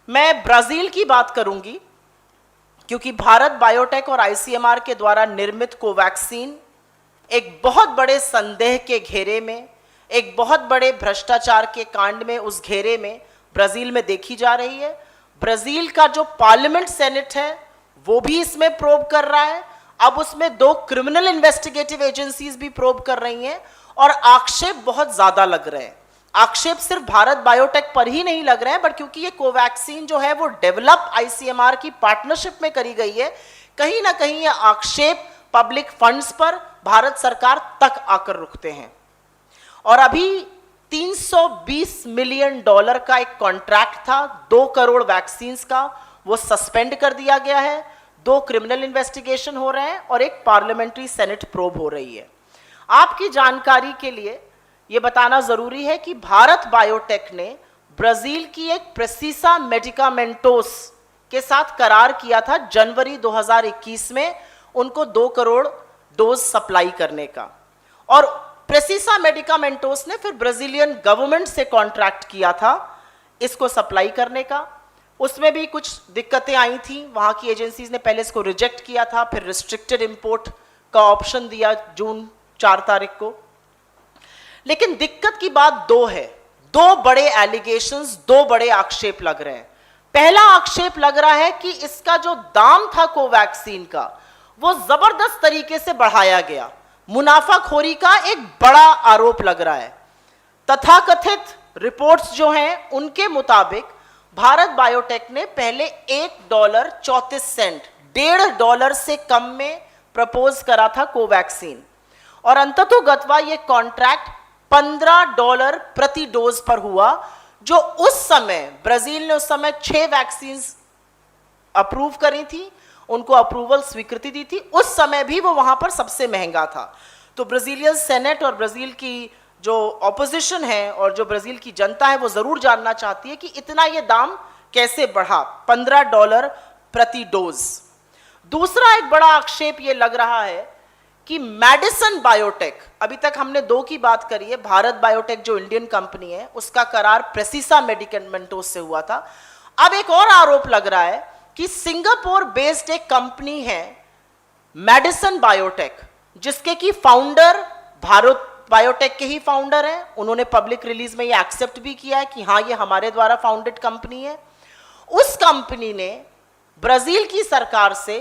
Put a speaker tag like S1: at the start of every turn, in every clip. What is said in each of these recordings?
S1: मैं ब्राजील की बात करूंगी क्योंकि भारत बायोटेक और आईसीएमआर के द्वारा निर्मित कोवैक्सीन एक बहुत बड़े संदेह के घेरे में, एक बहुत बड़े भ्रष्टाचार के कांड में, उस घेरे में ब्राजील में देखी जा रही है। ब्राजील का जो पार्लियामेंट सेनेट है वो भी इसमें प्रोब कर रहा है। अब उसमें 2 क्रिमिनल इन्वेस्टिगेटिव एजेंसीज भी प्रोब कर रही हैं और आक्षेप बहुत ज्यादा लग रहे हैं। आक्षेप सिर्फ भारत बायोटेक पर ही नहीं लग रहे हैं, बट क्योंकि ये कोवैक्सीन जो है वो डेवलप आईसीएमआर की पार्टनरशिप में करी गई है, कहीं ना कहीं ये आक्षेप पब्लिक फंड्स पर भारत सरकार तक आकर रुकते हैं। और अभी $320 मिलियन का एक कॉन्ट्रैक्ट था 2 करोड़ वैक्सीन का, वो सस्पेंड कर दिया गया है। 2 क्रिमिनल इन्वेस्टिगेशन हो रहे हैं और एक पार्लियामेंट्री सेनेट प्रोब हो रही है। आपकी जानकारी के लिए यह बताना जरूरी है कि भारत बायोटेक ने ब्राजील की एक प्रेसिसा मेडिकामेंटोस के साथ करार किया था जनवरी 2021 में उनको 2 करोड़ डोज सप्लाई करने का, और प्रेसिसा मेडिकामेंटोस ने फिर ब्राजीलियन गवर्नमेंट से कॉन्ट्रैक्ट किया था इसको सप्लाई करने का। उसमें भी कुछ दिक्कतें आई थी, वहां की एजेंसीज ने पहले इसको रिजेक्ट किया था, फिर रिस्ट्रिक्टेड इंपोर्ट का ऑप्शन दिया जून 4 तारीख को। लेकिन दिक्कत की बात 2 है, 2 बड़े एलिगेशंस, 2 बड़े आक्षेप लग रहे हैं। पहला आक्षेप लग रहा है कि इसका जो दाम था कोवैक्सीन का वो जबरदस्त तरीके से बढ़ाया गया, मुनाफाखोरी का एक बड़ा आरोप लग रहा है। तथाकथित रिपोर्ट्स जो हैं उनके मुताबिक भारत बायोटेक ने पहले $1.34, $1.5 से कम में प्रपोज करा था कोवैक्सीन, और अंततोगत्वा ये कॉन्ट्रैक्ट $15 प्रति डोज पर हुआ, जो उस समय ब्राजील ने उस समय 6 वैक्सीन अप्रूव करी थी, उनको अप्रूवल स्वीकृति दी थी। उस समय भी वो वहां पर सबसे महंगा था। तो ब्राजीलियन सेनेट और ब्राजील की जो ऑपोजिशन है और जो ब्राजील की जनता है वो जरूर जानना चाहती है कि इतना ये दाम कैसे बढ़ा, $15 प्रति डोज। दूसरा एक बड़ा आक्षेप ये लग रहा है कि मेडिसन बायोटेक, अभी तक हमने 2 की बात करी है, भारत बायोटेक जो इंडियन कंपनी है उसका करार प्रेसिसा मेडिकामेंटोस से हुआ था। अब एक और आरोप लग रहा है कि सिंगापुर बेस्ड एक कंपनी है मेडिसन बायोटेक, जिसके की फाउंडर भारत बायोटेक के ही फाउंडर हैं। उन्होंने पब्लिक रिलीज में ये एक्सेप्ट भी किया है कि हाँ ये हमारे द्वारा फाउंडेड कंपनी है। उस कंपनी ने ब्राजील की सरकार से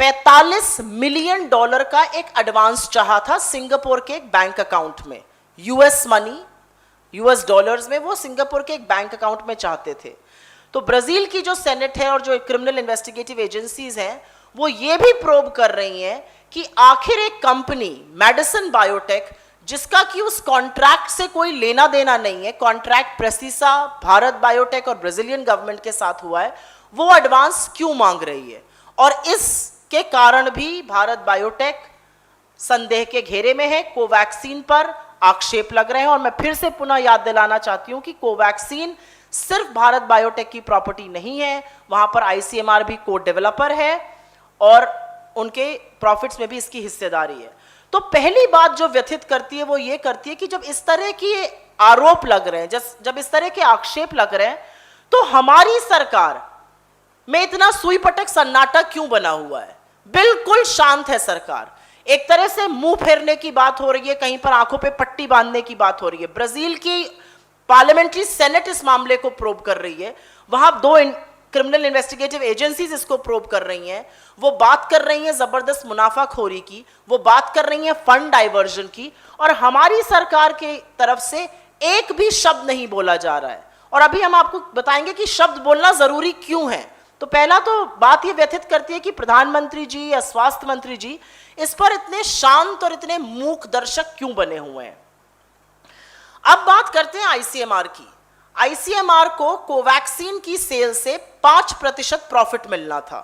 S1: $45 मिलियन का एक एडवांस चाहा था सिंगापुर के एक बैंक अकाउंट में, यूएस मनी, यूएस डॉलर्स में वो सिंगापुर के एक बैंक अकाउंट में चाहते थे। तो ब्राजील की जो सेनेट है और जो क्रिमिनल इन्वेस्टिगेटिव एजेंसीज हैं वो ये भी प्रोब कर रही हैं कि आखिर एक कंपनी मेडिसन बायोटेक, जिसका कि उस कॉन्ट्रैक्ट से कोई लेना देना नहीं है, कॉन्ट्रैक्ट प्रेसिसा, भारत बायोटेक और ब्राजीलियन गवर्नमेंट के साथ हुआ है, वो एडवांस क्यों मांग रही है। और इसके कारण भी भारत बायोटेक संदेह के घेरे में है। कोवैक्सीन पर आक्षेप लग रहे हैं, और मैं फिर से पुनः याद दिलाना चाहती हूं कि कोवैक्सीन सिर्फ भारत बायोटेक की प्रॉपर्टी नहीं है, वहां पर आईसीएमआर भी को डेवलपर है और उनके प्रॉफिट्स में भी इसकी हिस्सेदारी है। तो पहली बात जो व्यथित करती है वो ये करती है कि जब इस तरह की आरोप लग रहे हैं, जब इस तरह के आक्षेप लग रहे हैं, तो हमारी सरकार में इतना सुई पटक सन्नाटा क्यों बना हुआ है। बिल्कुल शांत है सरकार, एक तरह से मुंह फेरने की बात हो रही है, कहीं पर आंखों पे पट्टी बांधने की बात हो रही है। ब्राजील की पार्लियामेंट्री सेनेट इस मामले को प्रोब कर रही है, वहां 2 क्रिमिनल इन्वेस्टिगेटिव एजेंसीज इसको प्रोब कर रही हैं। वो बात कर रही हैं जबरदस्त मुनाफाखोरी की, वो बात कर रही हैं फंड डाइवर्जन की, और हमारी सरकार की तरफ से एक भी शब्द नहीं बोला जा रहा है। और अभी हम आपको बताएंगे कि शब्द बोलना जरूरी क्यों है। तो पहला तो बात ये व्यथित करती है कि प्रधानमंत्री जी या स्वास्थ्य मंत्री जी इस पर इतने शांत और इतने मूक दर्शक क्यों बने हुए हैं। अब बात करते हैं आईसीएमआर की। आईसीएमआर को कोवैक्सीन की सेल से 5% प्रॉफिट मिलना था,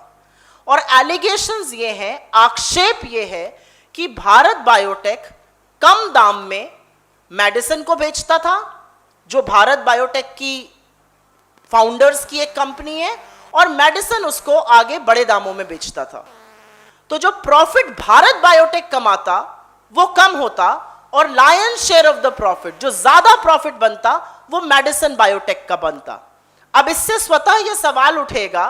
S1: और एलिगेशंस ये हैं, आक्षेप ये है कि भारत बायोटेक कम दाम में मेडिसिन को बेचता था, जो भारत बायोटेक की फाउंडर्स की एक कंपनी है, और मेडिसिन उसको आगे बड़े दामों में बेचता था। तो जो प्रॉफिट भारत बायोटेक कमाता वो कम होता, और lion share of the profit, जो ज्यादा प्रॉफिट बनता, वो मेडिसिन बायोटेक का बनता। अब इससे स्वतः यह सवाल उठेगा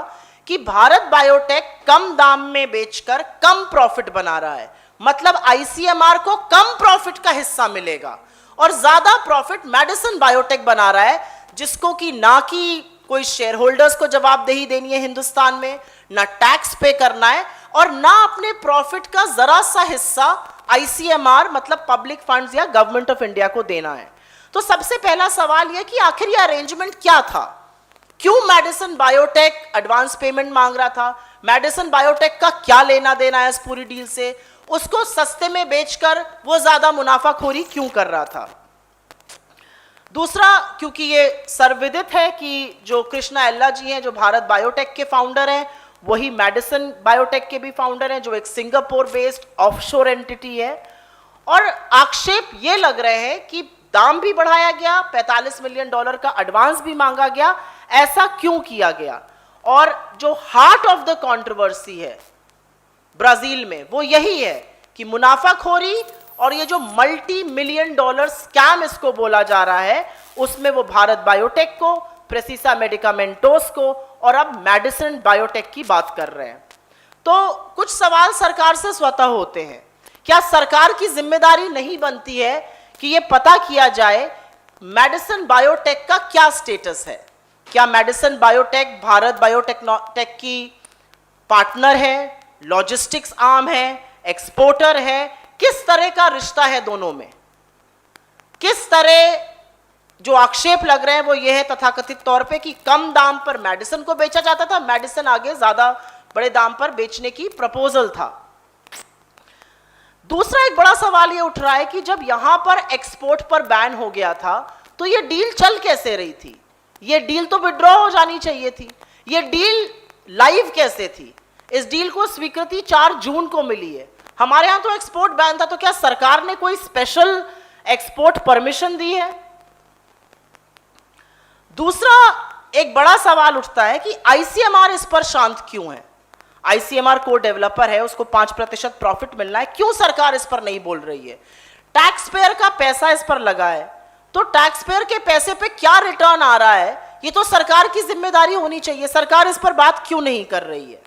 S1: कि भारत बायोटेक कम दाम में बेचकर कम प्रॉफिट बना रहा है, मतलब आईसीएमआर को कम प्रॉफिट का हिस्सा मिलेगा और ज्यादा प्रॉफिट मेडिसिन बायोटेक बना रहा है, जिसको कि ना कि कोई शेयर होल्डर्स को जवाबदेही देनी है हिंदुस्तान में, ना टैक्स पे करना है और ना अपने प्रॉफिट का जरा सा हिस्सा आईसीएमआर मतलब पब्लिक फंड्स या गवर्नमेंट ऑफ इंडिया को देना है। तो सबसे पहला सवाल यह कि आखिर यह अरेंजमेंट क्या था, क्यों मेडिसिन बायोटेक एडवांस पेमेंट मांग रहा था, मेडिसिन बायोटेक का क्या लेना देना है इस पूरी डील से, उसको सस्ते में बेचकर वो ज्यादा मुनाफाखोरी क्यों कर रहा था। दूसरा, क्योंकि ये सर्वविदित है कि जो कृष्णा एल्ला जी हैं, जो भारत बायोटेक के फाउंडर हैं, वही मेडिसिन बायोटेक के भी फाउंडर हैं, जो एक सिंगापुर बेस्ड ऑफशोर एंटिटी है। और आक्षेप ये लग रहे हैं कि दाम भी बढ़ाया गया, $45 मिलियन का एडवांस भी मांगा गया, ऐसा क्यों किया गया। और जो हार्ट ऑफ द कंट्रोवर्सी है ब्राजील में वो यही है कि मुनाफाखोरी और ये जो $multi-million स्कैम इसको बोला जा रहा है, उसमें वो भारत बायोटेक को, प्रेसिसा मेडिकामेंटोस को और अब मेडिसिन बायोटेक की बात कर रहे हैं। तो कुछ सवाल सरकार से स्वतः होते हैं। क्या सरकार की जिम्मेदारी नहीं बनती है कि ये पता किया जाए मेडिसिन बायोटेक का क्या स्टेटस है? क्या मेडिसिन बायोटेक भारत बायोटेक की पार्टनर है, लॉजिस्टिक्स आर्म है, एक्सपोर्टर है? किस तरह का रिश्ता है दोनों में? किस तरह जो आक्षेप लग रहे हैं वो ये है तथाकथित तौर पे कि कम दाम पर मेडिसिन को बेचा जाता था, मेडिसिन आगे ज्यादा बड़े दाम पर बेचने की प्रपोजल था। दूसरा एक बड़ा सवाल ये उठ रहा है कि जब यहां पर एक्सपोर्ट पर बैन हो गया था तो ये डील चल कैसे रही थी? ये डील तो विड्रॉ हो जानी चाहिए थी। ये डील लाइव कैसे थी? इस डील को स्वीकृति 4 जून को मिली है। हमारे यहां तो एक्सपोर्ट बैन था, तो क्या सरकार ने कोई स्पेशल एक्सपोर्ट परमिशन दी है? दूसरा एक बड़ा सवाल उठता है कि आईसीएमआर इस पर शांत क्यों है? आईसीएमआर को डेवलपर है, उसको 5% प्रॉफिट मिलना है, क्यों सरकार इस पर नहीं बोल रही है? टैक्स पेयर का पैसा इस पर लगा है, तो टैक्स पेयर के पैसे पे क्या रिटर्न आ रहा है, ये तो सरकार की जिम्मेदारी होनी चाहिए। सरकार इस पर बात क्यों नहीं कर रही है?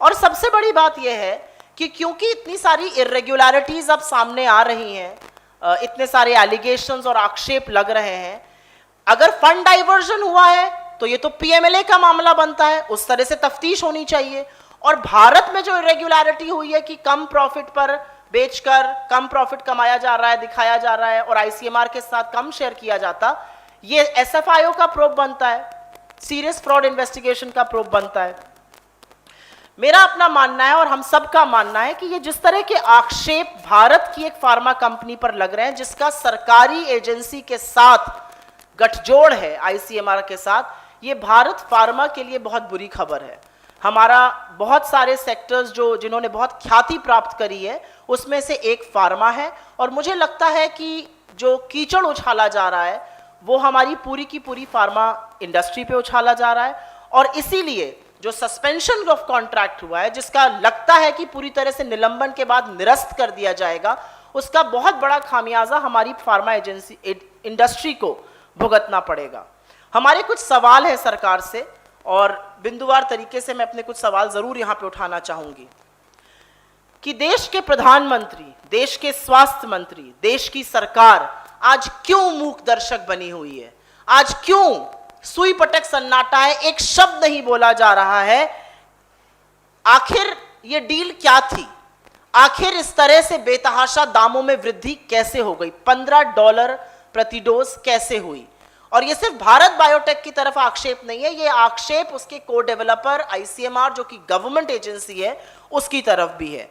S1: और सबसे बड़ी बात यह है कि क्योंकि इतनी सारी इर्रेगुलरिटीज अब सामने आ रही हैं, इतने सारे एलिगेशंस और आक्षेप लग रहे हैं, अगर फंड डाइवर्जन हुआ है तो ये तो पीएमएलए का मामला बनता है, उस तरह से तफ्तीश होनी चाहिए। और भारत में जो इरेगुलरिटी हुई है कि कम प्रॉफिट पर बेचकर कम प्रॉफिट कमाया जा रहा है, दिखाया जा रहा है और आईसीएमआर के साथ कम शेयर किया जाता, ये एसएफआईओ का प्रोब बनता है, सीरियस फ्रॉड इन्वेस्टिगेशन का प्रोब बनता है। मेरा अपना मानना है और हम सबका मानना है कि ये जिस तरह के आक्षेप भारत की एक फार्मा कंपनी पर लग रहे हैं, जिसका सरकारी एजेंसी के साथ गठजोड़ है आईसीएमआर के साथ, ये भारत फार्मा के लिए बहुत बुरी खबर है। हमारा बहुत सारे सेक्टर्स जिन्होंने बहुत ख्याति प्राप्त करी है, उसमें से एक फार्मा है और मुझे लगता है कि जो कीचड़ उछाला जा रहा है वो हमारी पूरी की पूरी फार्मा इंडस्ट्री पे उछाला जा रहा है। और इसीलिए जो सस्पेंशन ऑफ कॉन्ट्रैक्ट हुआ है, जिसका लगता है कि पूरी तरह से निलंबन के बाद निरस्त कर दिया जाएगा, उसका बहुत बड़ा खामियाजा हमारी फार्मा एजेंसी इंडस्ट्री को भुगतना पड़ेगा। हमारे कुछ सवाल है सरकार से और बिंदुवार तरीके से मैं अपने कुछ सवाल जरूर यहां पे उठाना चाहूंगी कि देश के प्रधानमंत्री, देश के स्वास्थ्य मंत्री, देश की सरकार आज क्यों मूक दर्शक बनी हुई है? आज क्यों सुई पटक सन्नाटा है? एक शब्द नहीं बोला जा रहा है। आखिर ये डील क्या थी? आखिर इस तरह से बेतहाशा दामों में वृद्धि कैसे हो गई? $15 प्रति डोज कैसे हुई? और ये सिर्फ भारत बायोटेक की तरफ आक्षेप नहीं है, ये आक्षेप उसके को डेवलपर आईसीएमआर जो कि गवर्नमेंट एजेंसी है उसकी तरफ भी है।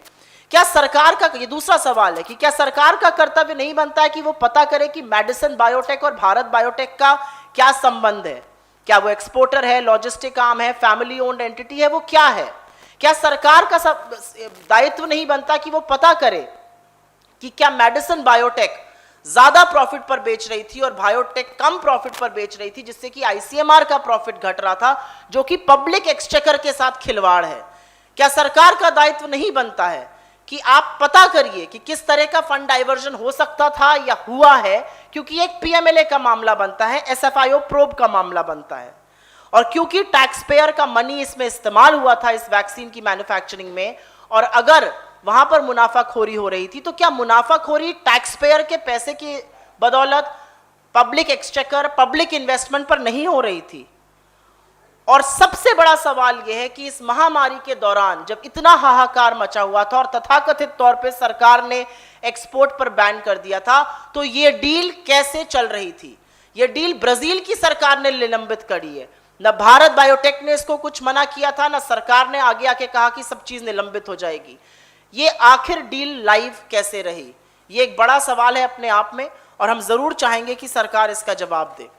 S1: क्या सरकार का, ये दूसरा सवाल है कि क्या सरकार का कर्तव्य नहीं बनता है कि वो पता करे कि मेडिसिन बायोटेक और भारत बायोटेक का क्या संबंध है? क्या वो एक्सपोर्टर है, लॉजिस्टिक आर्म है, फैमिली ओन्ड एंटिटी है, वो क्या है? क्या सरकार का दायित्व नहीं बनता कि वो पता करे कि क्या मेडिसिन बायोटेक ज्यादा प्रॉफिट पर बेच रही थी और बायोटेक कम प्रॉफिट पर बेच रही थी, जिससे कि आईसीएमआर का प्रॉफिट घट रहा था, जो कि पब्लिक एक्सचेकर के साथ खिलवाड़ है? क्या सरकार का दायित्व नहीं बनता है कि आप पता करिए कि किस तरह का फंड डाइवर्जन हो सकता था या हुआ है? क्योंकि एक पीएमएलए का मामला बनता है, एसएफआईओ प्रोब का मामला बनता है। और क्योंकि टैक्स पेयर का मनी इसमें इस्तेमाल हुआ था इस वैक्सीन की मैन्युफैक्चरिंग में, और अगर वहां पर मुनाफाखोरी हो रही थी, तो क्या मुनाफाखोरी टैक्स पेयर के पैसे की बदौलत पब्लिक एक्सचेकर, पब्लिक इन्वेस्टमेंट पर नहीं हो रही थी? और सबसे बड़ा सवाल यह है कि इस महामारी के दौरान जब इतना हाहाकार मचा हुआ था और तथाकथित तौर पे सरकार ने एक्सपोर्ट पर बैन कर दिया था, तो यह डील कैसे चल रही थी? यह डील ब्राजील की सरकार ने निलंबित करी है। न भारत बायोटेक ने इसको कुछ मना किया था, न सरकार ने आगे आके कहा कि सब चीज निलंबित हो जाएगी। ये आखिर डील लाइव कैसे रही? ये एक बड़ा सवाल है अपने आप में, और हम जरूर चाहेंगे कि सरकार इसका जवाब दे।